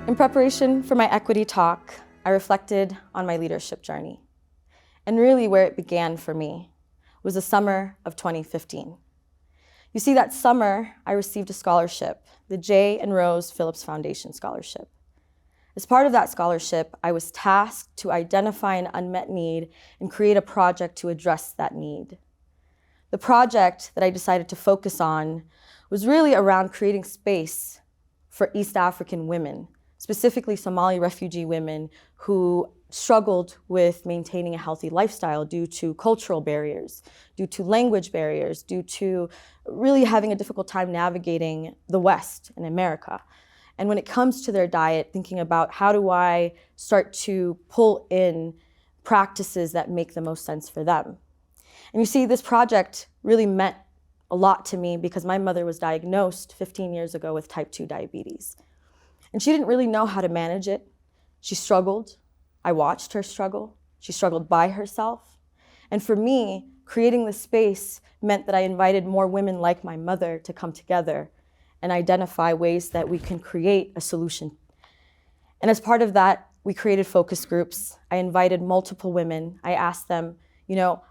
In preparation for my equity talk, I reflected on my leadership journey. And really where it began for me was the summer of 2015. You see, that summer, I received a scholarship, the J. and Rose Phillips Foundation Scholarship. As part of that scholarship, I was tasked to identify an unmet need and create a project to address that need. The project that I decided to focus on was really around creating space for East African women, specifically Somali refugee women who struggled with maintaining a healthy lifestyle due to cultural barriers, due to language barriers, due to really having a difficult time navigating the West in America. And when it comes to their diet, thinking about how do I start to pull in practices that make the most sense for them. And you see, this project really meant a lot to me because my mother was diagnosed 15 years ago with type 2 diabetes. And she didn't really know how to manage it. She struggled. I watched her struggle. She struggled by herself. And for me, creating the space meant that I invited more women like my mother to come together and identify ways that we can create a solution. And as part of that, we created focus groups. I invited multiple women. I asked them,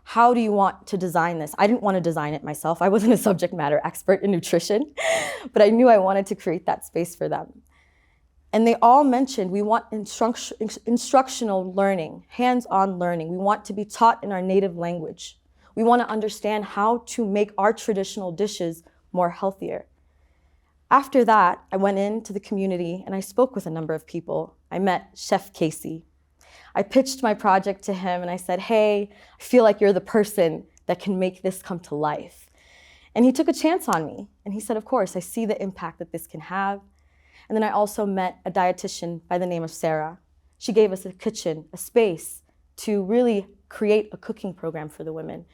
how do you want to design this? I didn't want to design it myself. I wasn't a subject matter expert in nutrition, but I knew I wanted to create that space for them. And they all mentioned we want instructional learning, hands-on learning. We want to be taught in our native language. We want to understand how to make our traditional dishes more healthier. After that, I went into the community and I spoke with a number of people. I met Chef Casey. I pitched my project to him and I said, hey, I feel like you're the person that can make this come to life. And he took a chance on me. And he said, of course, I see the impact that this can have. And then I also met a dietitian by the name of Sarah. She gave us a kitchen, a space to really create a cooking program for the women.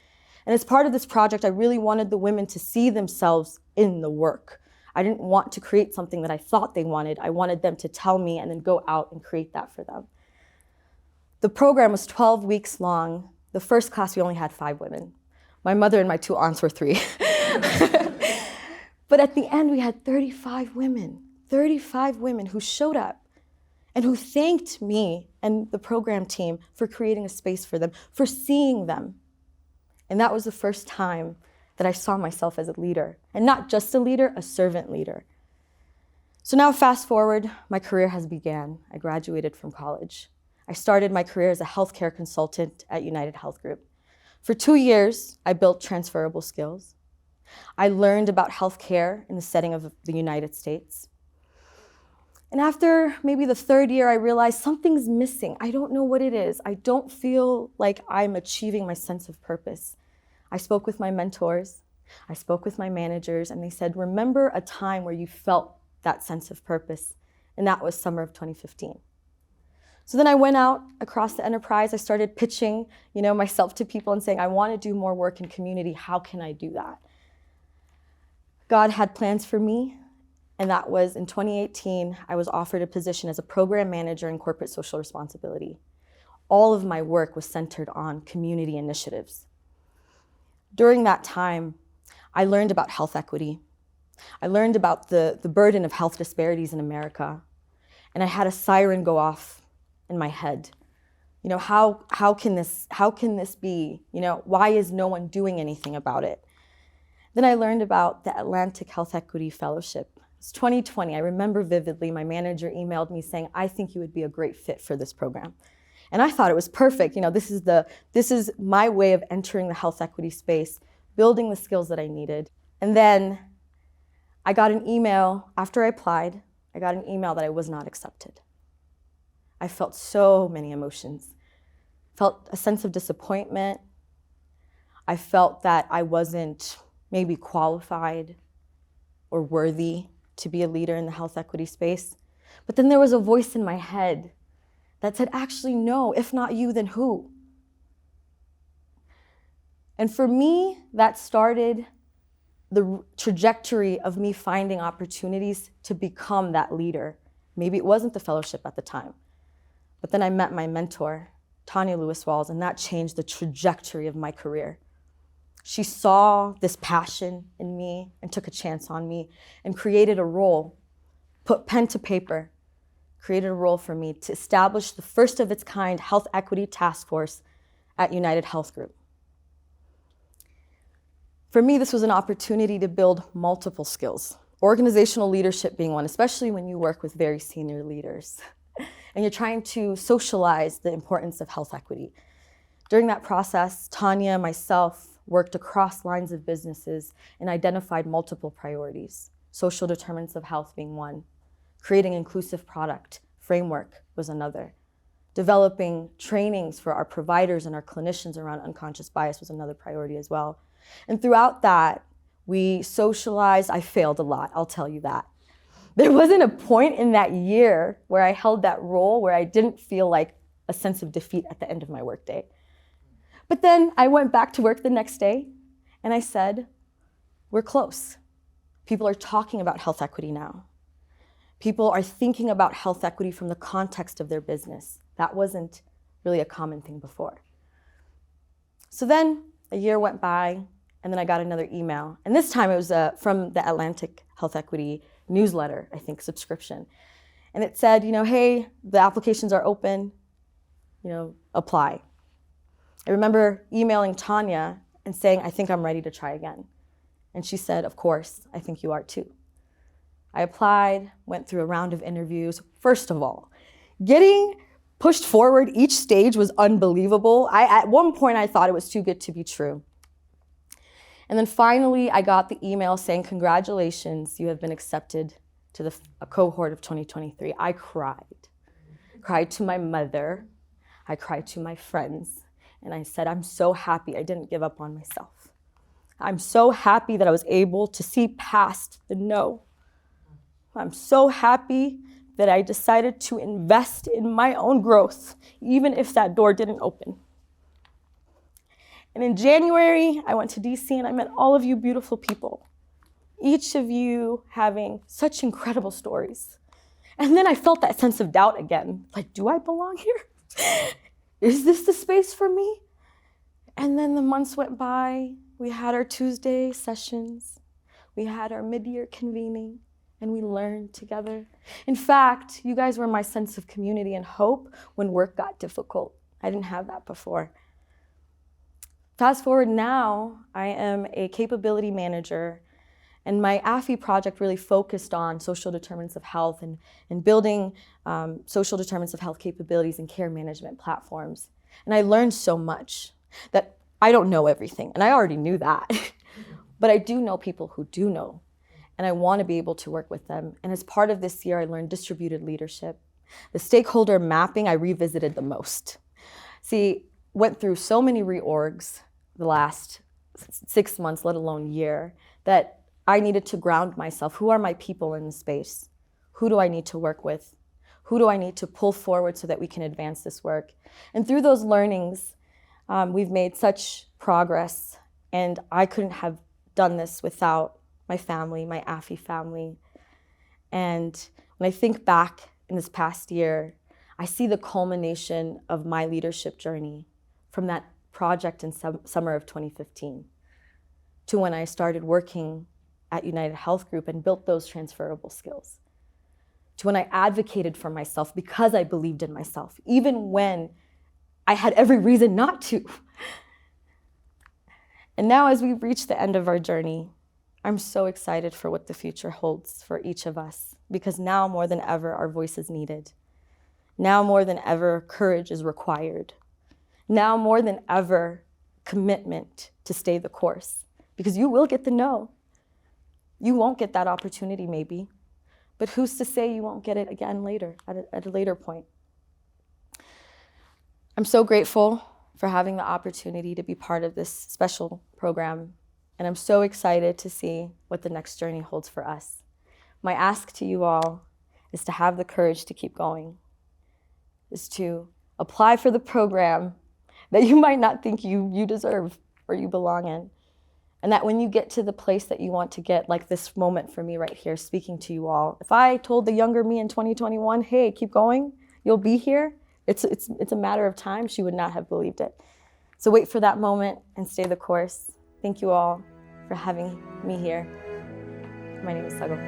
And as part of this project, I really wanted the women to see themselves in the work. I didn't want to create something that I thought they wanted. I wanted them to tell me and then go out and create that for them. The program was 12 weeks long. The first class, we only had 5 women. My mother and my 2 aunts were 3. But at the end, we had 35 women who showed up and who thanked me and the program team for creating a space for them, for seeing them. And that was the first time that I saw myself as a leader, and not just a leader, a servant leader. So now fast forward, my career has began. I graduated from college. I started my career as a healthcare consultant at United Health Group. For 2 years, I built transferable skills. I learned about healthcare in the setting of the United States. And after maybe the 3rd year, I realized something's missing. I don't know what it is. I don't feel like I'm achieving my sense of purpose. I spoke with my mentors. I spoke with my managers, and they said, remember a time where you felt that sense of purpose. And that was summer of 2015. So then I went out across the enterprise. I started pitching, myself to people and saying, I want to do more work in community. How can I do that? God had plans for me. And that was in 2018, I was offered a position as a program manager in corporate social responsibility. All of my work was centered on community initiatives. During that time, I learned about health equity. I learned about the burden of health disparities in America. And I had a siren go off in my head. How can this be? Why is no one doing anything about it? Then I learned about the Atlantic Health Equity Fellowship. It's 2020. I remember vividly my manager emailed me saying, I think you would be a great fit for this program. And I thought it was perfect. This is my way of entering the health equity space, building the skills that I needed. And then I got an email after I applied. I got an email that I was not accepted. I felt so many emotions. Felt a sense of disappointment. I felt that I wasn't maybe qualified or worthy to be a leader in the health equity space. But then there was a voice in my head that said, actually, no, if not you, then who? And for me, that started the trajectory of me finding opportunities to become that leader. Maybe it wasn't the fellowship at the time, but then I met my mentor, Tanya Lewis-Walls, and that changed the trajectory of my career. She saw this passion in me and took a chance on me and created a role, put pen to paper, created a role for me to establish the first of its kind health equity task force at United Health Group. For me, this was an opportunity to build multiple skills, organizational leadership being one, especially when you work with very senior leaders and you're trying to socialize the importance of health equity. During that process, Tanya and myself worked across lines of businesses and identified multiple priorities, social determinants of health being one, creating inclusive product framework was another, developing trainings for our providers and our clinicians around unconscious bias was another priority as well. And throughout that, we socialized. I failed a lot, I'll tell you that. There wasn't a point in that year where I held that role where I didn't feel like a sense of defeat at the end of my workday. But then I went back to work the next day and I said, we're close. People are talking about health equity now. People are thinking about health equity from the context of their business. That wasn't really a common thing before. So then a year went by and then I got another email. And this time it was from the Atlantic Health Equity newsletter, I think, subscription. And it said, hey, the applications are open, apply. I remember emailing Tanya and saying, I think I'm ready to try again. And she said, of course, I think you are too. I applied, went through a round of interviews. First of all, getting pushed forward each stage was unbelievable. At one point, I thought it was too good to be true. And then finally, I got the email saying, congratulations, you have been accepted to a cohort of 2023. I cried to my mother. I cried to my friends. And I said, I'm so happy I didn't give up on myself. I'm so happy that I was able to see past the no. I'm so happy that I decided to invest in my own growth, even if that door didn't open. And in January, I went to DC and I met all of you beautiful people, each of you having such incredible stories. And then I felt that sense of doubt again. Like, do I belong here? Is this the space for me? And then the months went by. We had our Tuesday sessions. We had our mid-year convening, and we learned together. In fact, you guys were my sense of community and hope when work got difficult. I didn't have that before. Fast forward now, I am a capability manager, and my AFHE project really focused on social determinants of health and building social determinants of health capabilities and care management platforms. And I learned so much that I don't know everything, and I already knew that. But I do know people who do know, and I want to be able to work with them. And as part of this year, I learned distributed leadership. The stakeholder mapping I revisited the most. See, went through so many reorgs the last 6 months, let alone year, that I needed to ground myself. Who are my people in the space? Who do I need to work with? Who do I need to pull forward so that we can advance this work? And through those learnings, we've made such progress, and I couldn't have done this without my family, my AFHE family. And when I think back in this past year, I see the culmination of my leadership journey from that project in summer of 2015 to when I started working at United Health Group and built those transferable skills, to when I advocated for myself because I believed in myself, even when I had every reason not to. And now as we reach the end of our journey, I'm so excited for what the future holds for each of us, because now more than ever, our voice is needed. Now more than ever, courage is required. Now more than ever, commitment to stay the course, because you will get the no. You won't get that opportunity maybe, but who's to say you won't get it again later, at a later point? I'm so grateful for having the opportunity to be part of this special program, and I'm so excited to see what the next journey holds for us. My ask to you all is to have the courage to keep going, is to apply for the program that you might not think you deserve or you belong in. And that when you get to the place that you want to get, like this moment for me right here, speaking to you all, if I told the younger me in 2021, hey, keep going, you'll be here, it's a matter of time, she would not have believed it. So wait for that moment and stay the course. Thank you all for having me here. My name is Sagal.